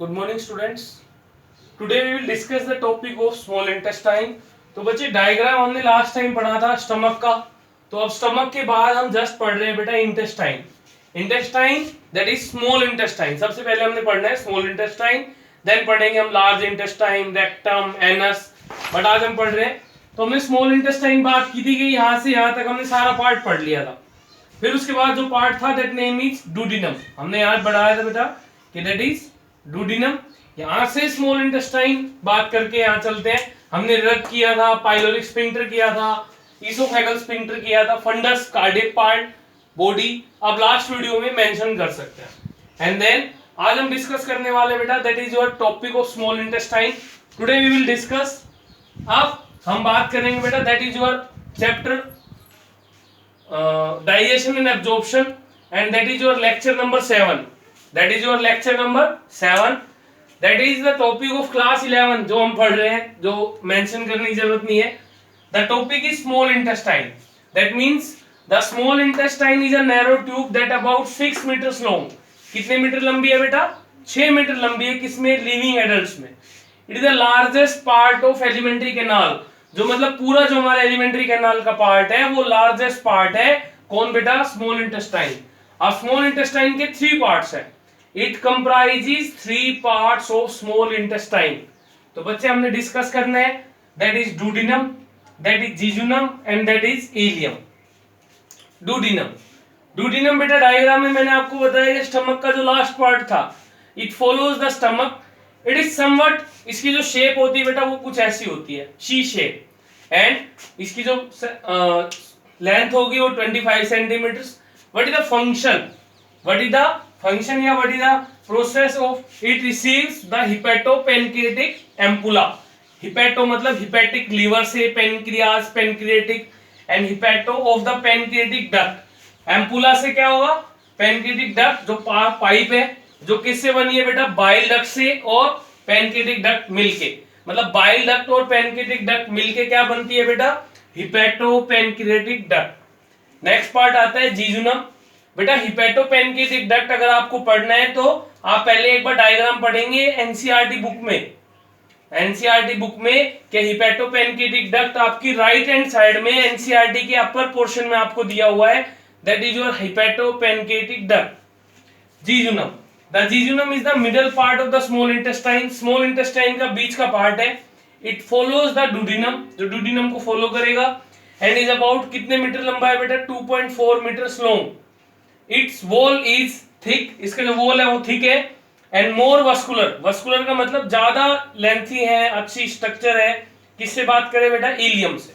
Good morning students. Today we will discuss the topic of small intestine. तो बच्चे diagram हमने last time पढ़ा था स्टमक का, तो अब स्टमक के बाद हम जस्ट पढ़ रहे हैं बेटा intestine. Intestine that is small intestine. सबसे पहले हमने पढ़ना है स्मॉल इंटेस्टाइन, देन पढ़ेंगे हम large intestine, rectum, anus. But आज हम पढ़ रहे हैं, तो हमने स्मॉल इंटेस्टाइन बात की थी कि यहाँ से यहाँ तक हमने सारा पार्ट पढ़ लिया था. फिर उसके बाद जो पार्ट था दैट नेम इज डुडिनम. हमने याद बढ़ाया था बेटा कि दैट इज डुडिनम. यहाँ से स्मॉल इंटेस्टाइन बात करके यहाँ चलते हैं. हमने रग किया था, पाइलोरिक स्फिंक्टर किया था, ईसोफेगल स्फिंक्टर किया था, फंडस, कार्डियक पार्ट, बॉडी. अब लास्ट वीडियो में मेंशन कर सकते हैं. एंड देन आज हम डिस्कस करने वाले बेटा that is your topic of small intestine. Today we will discuss. अब हम बात करेंगे बेटा that is your chapter digestion and absorption, and that is your lecture number 7. That is your lecture number 7. That is the topic of class 11 जो हम पढ़ रहे हैं, जो मेंशन करने की जरूरत नहीं है. The topic is small intestine. That means the small intestine is a narrow tube that about 6 meters long. कितने मीटर लंबी है बेटा? 6 मीटर लंबी है. किसमें? लिविंग एडल्ट्स में. It is the largest part of alimentary canal. जो मतलब पूरा जो हमारा एलिमेंट्री कैनाल का पार्ट है वो लार्जेस्ट पार्ट है. कौन बेटा? Small intestine. अब स्मॉल इंटेस्टाइन के 3 पार्ट्स हैं. It comprises 3 parts of small intestine. तो बच्चे हमने डिस्कस करना है that is duodenum, that is jejunum and that is ileum. Duodenum. Duodenum बेटा डायग्राम में मैंने आपको बताया कि स्टमक का जो लास्ट पार्ट था, it follows the stomach. It is somewhat, इसकी जो शेप होती है बेटा वो कुछ ऐसी होती है, शी शेप. एंड इसकी जो लेंथ होगी वो 25 centimetres. What is the function? What is the function या what is the process of? It receives the hepatopancreatic ampulla. Hepato मतलब हिपेटिक लीवर से, pancreas pancreatic, and hepato of the pancreatic duct. Ampulla से क्या होगा? Pancreatic duct जो pipe है, जो किससे बनी है बेटा? बाइल डक्ट से और पेनक्रियाटिक डक्ट मिलके. मतलब बाइल डक्ट और पेनक्रियाटिक डक्ट मिलके क्या बनती है बेटा? Hepatopancreatic duct. नेक्स्ट पार्ट आता है जिजुनम. बेटा हिपेटोपेनक्रियाटिक डक्ट अगर आपको पढ़ना है तो आप पहले एक बार डायग्राम पढ़ेंगे एनसीईआरटी बुक में. एनसीईआरटी बुक में कि हिपेटोपेनक्रियाटिक डक्ट आपकी राइट हैंड साइड में एनसीईआरटी के अपर पोर्शन में आपको दिया हुआ है. That is your hepatopancreatic duct. Jejunum. The jejunum is the middle part of the small intestine. Small intestine का बीच का पार्ट है. It follows the duodenum, जो duodenum को फॉलो करेगा. And is about कितने मीटर लंबा है बेटा? 2.4 meters long. Its wall is thick. इसका जो wall है वो thick है. And more vascular. Vascular का मतलब ज्यादा लेंथी है, अच्छी स्ट्रक्चर है. किससे बात करें बेटा? इलियम से.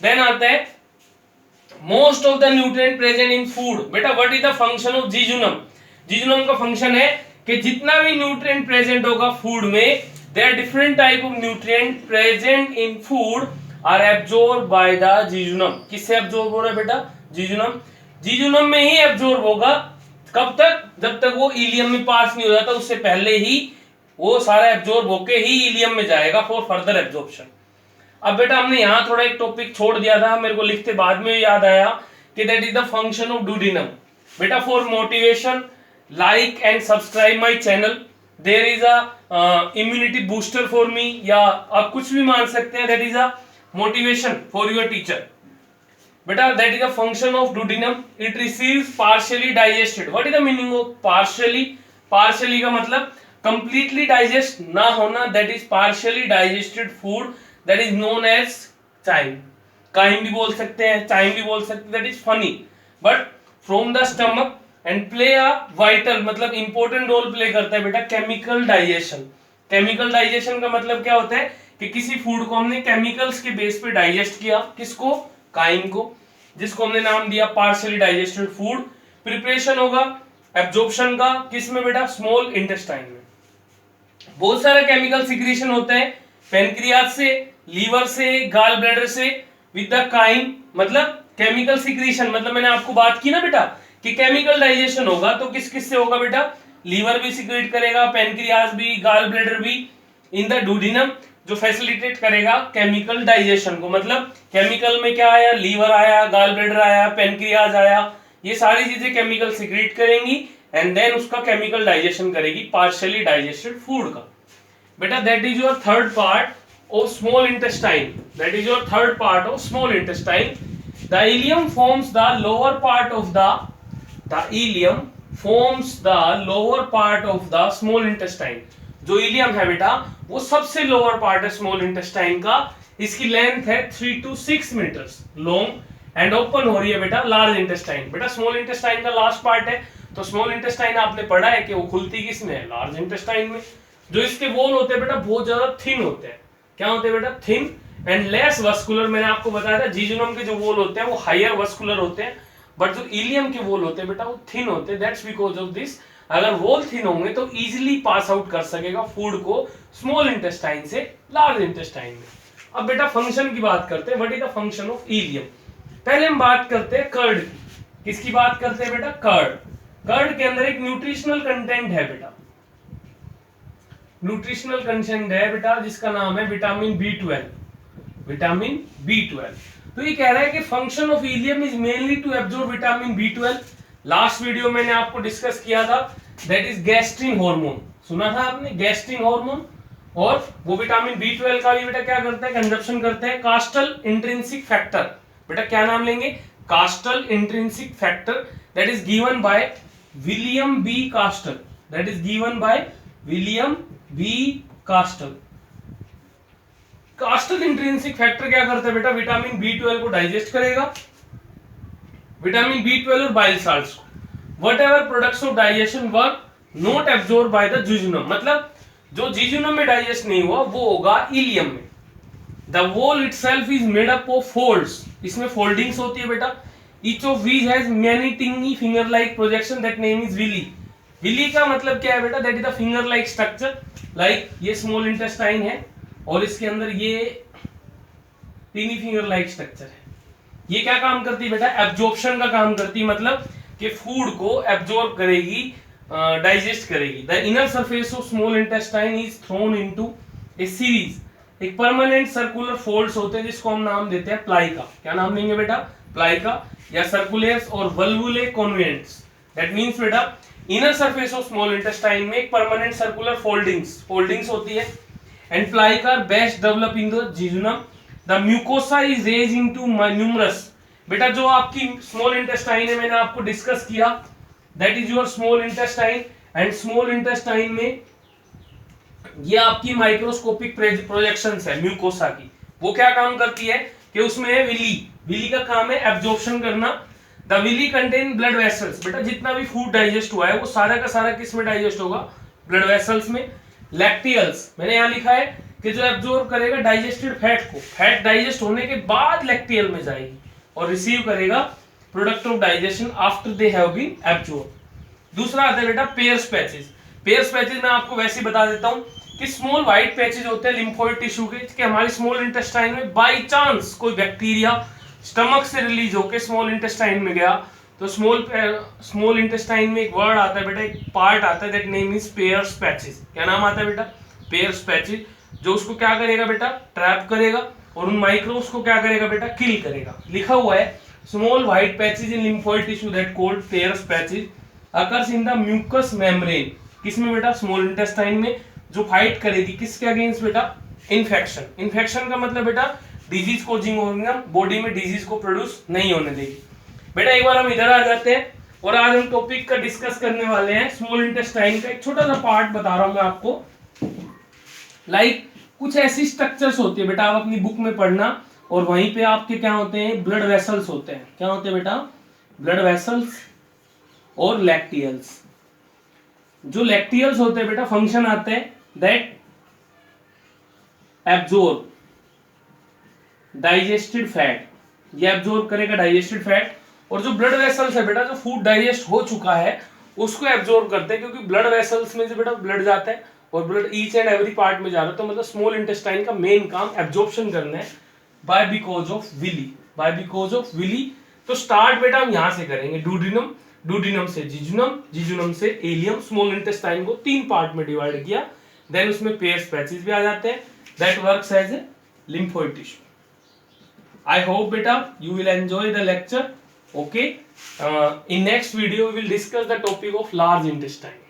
Then आता है most of the nutrient present in food. बेटा what is the function of jejunum? जिजुनम का फंक्शन है कि जितना भी न्यूट्रिएंट प्रेजेंट होगा फूड में, there are different type of nutrient present in food are absorb by the jejunum. किससे absorb हो रहा है बेटा? जिजुनम. जिजुनम में ही एब्जॉर्ब होगा. कब तक? जब तक वो इलियम में पास नहीं हो जाता, उससे पहले ही वो सारा एब्जॉर्ब होके ही इलियम में जाएगा फॉर फर्दर एब्जॉर्प्शन. अब बेटा हमने यहाँ थोड़ा एक टॉपिक छोड़ दिया था, मेरे को लिखते बाद में याद आया कि that is the function of duodenum. बेटा for motivation like and subscribe my channel. There is a immunity booster for me, या आप कुछ भी मान सकते हैं. that is a motivation for your teacher. बेटा that is a function of duodenum. It receives partially digested. What is the meaning of partially? Partially का मतलब completely digest ना होना, that is partially digested food that is known as chyme. chyme भी बोल सकते हैं, chyme भी बोल सकते हैं. that is funny but from the stomach and play a vital मतलब इंपॉर्टेंट रोल प्ले करता है बेटा केमिकल डाइजेशन. केमिकल डाइजेशन का मतलब क्या होता है कि किसी फूड को हमने केमिकल्स के बेस पे डाइजेस्ट किया. किसको? काइम को, जिसको हमने नाम दिया पार्शियली डाइजेस्टेड फूड. प्रिपरेशन होगा एब्जॉर्प्शन का किस में बेटा? स्मॉल इंटेस्टाइन में. बहुत सारा केमिकल सिक्रीशन होता है पेनक्रियाज से, लीवर से, गाल ब्लैडर से विद द काइम. मतलब केमिकल सिक्रीशन मतलब मैंने आपको बात की ना बेटा कि केमिकल डाइजेशन होगा तो किस किस से होगा बेटा? लीवर भी सिक्रेट करेगा, पेनक्रियाज भी, गाल ब्लैडर भी, इन द डुडिनम, जो फैसिलिटेट करेगा केमिकल डाइजेशन को. मतलब केमिकल में क्या आया? लीवर आया, गाल ब्लैडर आया, पेनक्रियाज आया. ये सारी चीजें केमिकल सिक्रेट करेंगी एंड देन उसका केमिकल डाइजेशन करेगी पार्शियली डाइजेस्टेड फूड का। बेटा that is your third part of small intestine, that is your third part of small intestine. The ilium forms the lower part of the ilium forms the lower part of the small intestine. जो ilium है बेटा वो सबसे lower part है small intestine का, इसकी length है 3 to 6 metres long and open हो रही है बेटा लार्ज इंटेस्टाइन। बेटा स्मॉल इंटेस्टाइन का लास्ट पार्ट है, तो स्मॉल इंटेस्टाइन आपने पढ़ा है कि वो खुलती किसमें है, लार्ज इंटेस्टाइन में। जो इसके वॉल होते हैं बेटा बहुत ज्यादा थिन होते हैं, क्या होते हैं बेटा, थिन एंड लेस वस्कुलर। मैंने आपको बताया था जीजुनम के जो वॉल होते हैं वो हायर वस्कुलर होते हैं, बट जो इलियम के वॉल होते हैं बेटा वो थिन होते हैं। दैट्स बिकॉज ऑफ दिस, अगर वॉल थिन होंगे तो इजीली पास आउट कर सकेगा फूड को स्मॉल इंटेस्टाइन से लार्ज इंटेस्टाइन में। अब बेटा फंक्शन की बात करते हैं, what is the function of ileum. पहले हम बात करते हैं कर्ड की, किसकी बात करते हैं बेटा, कर्ड। कर्ड के अंदर एक न्यूट्रिशनल कंटेंट है बेटा, न्यूट्रिशनल कंटेंट है बेटा जिसका नाम है विटामिन B12, विटामिन B12। तो ये कह रहा है कि function of ileum is mainly to absorb vitamin B12। Last video मैंने आपको डिस्कस किया था, दैट इज गैस्ट्रिन हार्मोन, सुना था आपने, गैस्ट्रिन हार्मोन। और वो विटामिन B12 का भी बेटा क्या करता है, कंजप्शन करते हैं कास्टल इंट्रिंसिक फैक्टर। बेटा क्या नाम लेंगे, Castle intrinsic factor, that is given by William B Castle, that is given by William B Castle. Castle intrinsic factor क्या करता है बेटा, विटामिन B12 को डाइजेस्ट करेगा, विटामिन B12 और बाइल साल्ट्स को। Whatever products of digestion were not absorb by the jejunum, मतलब जो जिजुनम में डाइजेस्ट नहीं हुआ वो होगा इलियम में। The wall itself is made up of folds, इसमें फोल्डिंग्स होती है बेटा। Each of these has many tiny finger like projection, that name is villi. Villi का मतलब क्या है बेटा, that is the finger like structure. Like ये स्मॉल इंटेस्टाइन है और इसके अंदर ये टिनी फिंगर लाइक स्ट्रक्चर है। ये क्या काम करती है बेटा, एब्जॉर्प्शन का काम करती है, मतलब कि फूड को एब्जॉर्ब करेगी, डाइजेस्ट करेगी। The inner surface of small intestine is throne into A series, एक परमानेंट सर्कुलर फोल्ड्स होते हैं जिसको हम नाम देते हैं प्लाइका। क्या नाम देंगे बेटा, प्लाइका या सर्कुलेट्स और वल्वुले कॉन्वेंट्स। दैट मींस बेटा inner surface of small intestine में एक परमानेंट सर्कुलर फोल्डिंग्स होती है and plicae best develop in the jejunum. The mucosa is raise into numerous. बेटा जो आपकी स्मॉल इंटेस्टाइन है मैंने आपको डिस्कस किया, that is your small intestine and small intestine में ये आपकी माइक्रोस्कोपिक प्रोजेक्शंस है म्यूकोसा की। वो क्या काम करती है कि उसमें है विली, विली का काम है एब्जॉर्प्शन करना। The villi contain blood vessels, बेटा जितना भी फूड डाइजेस्ट हुआ है वो सारा का सारा किस में डाइजेस्ट होगा, ब्लड वेसल्स में। लैक्टियल्स मैंने यहाँ लिखा है कि जो एब्जॉर्ब करेगा डाइजेस्टेड फैट को, फैट डाइजेस्ट होने के बाद लैक्टियल में जाएगी और रिसीव करेगा product of digestion after they have been absorb. दूसरा आता है बेटा पेयर्स पैचेस। पेयर्स पैचेस मैं आपको वैसे ही बता देता हूँ कि स्मॉल व्हाइट पैचेस होते हैं लिम्फोइड टिश्यू के, कि हमारी स्मॉल इंटेस्टाइन में बाय चांस कोई बैक्टीरिया स्टमक से रिलीज होकर स्मॉल इंटेस्टाइन में गया तो स्मॉल इंटेस्टाइन में एक वर्ड आता है बेटा, एक पार्ट आता है, that name is pairs patches. क्या नाम आता है बेटा, पेयर्स पैचेस, जो उसको क्या करेगा बेटा, ट्रैप करेगा और उन माइक्रोब्स को क्या करेगा बेटा, किल करेगा। लिखा हुआ है small white patches in lymphoid tissue that called Peyer's patches occurs in the mucous membrane. किसमें बेटा, स्मॉल इंटेस्टाइन में, जो फाइट करेगी किसके अगेंस्ट बेटा, इन्फेक्शन। इन्फेक्शन का मतलब बेटा डिजीज कोजिंग ऑर्गेनिज्म, बॉडी में डिजीज को प्रोड्यूस नहीं होने देगी। बेटा एक बार हम इधर आ जाते हैं और आज हम टॉपिक का डिस्कस करने वाले हैं स्मॉल इंटेस्टाइन का एक छोटा सा पार्ट बता रहा हूं मैं आपको। लाइक कुछ ऐसी स्ट्रक्चर्स होती है बेटा, आप अपनी बुक में पढ़ना, और वहीं पे आपके क्या होते हैं, ब्लड वेसल्स होते हैं। क्या होते हैं बेटा, ब्लड वेसल्स और लैक्टियल्स। जो लैक्टियल्स होते हैं बेटा फंक्शन आते हैं दैट एब्जॉर्ब डाइजेस्टेड फैट, ये एब्जॉर्ब करेगा डाइजेस्टेड फैट। और जो ब्लड वेसल्स है बेटा, जो फूड डाइजेस्ट हो चुका है उसको एब्जॉर्ब करते हैं, क्योंकि ब्लड वेसल्स में से बेटा ब्लड जाता है और blood each and every part में जा रहा है। तो मतलब स्मॉल इंटेस्टाइन का मेन काम एब्जॉर्प्शन करना है by because of villi, by because of villi. तो स्टार्ट बेटा हम यहां से करेंगे, डूडिनम, डूडिनम से जिजुनम, जिजुनम से एलियम। स्मॉल इंटेस्टाइन को 3 पार्ट में डिवाइड किया, देन उसमें पेयर्स पैचेस भी आ जाते हैं, that works as a lymphoid tissue. I hope beta you will enjoy the lecture Okay. In next video we will discuss the topic of large intestine.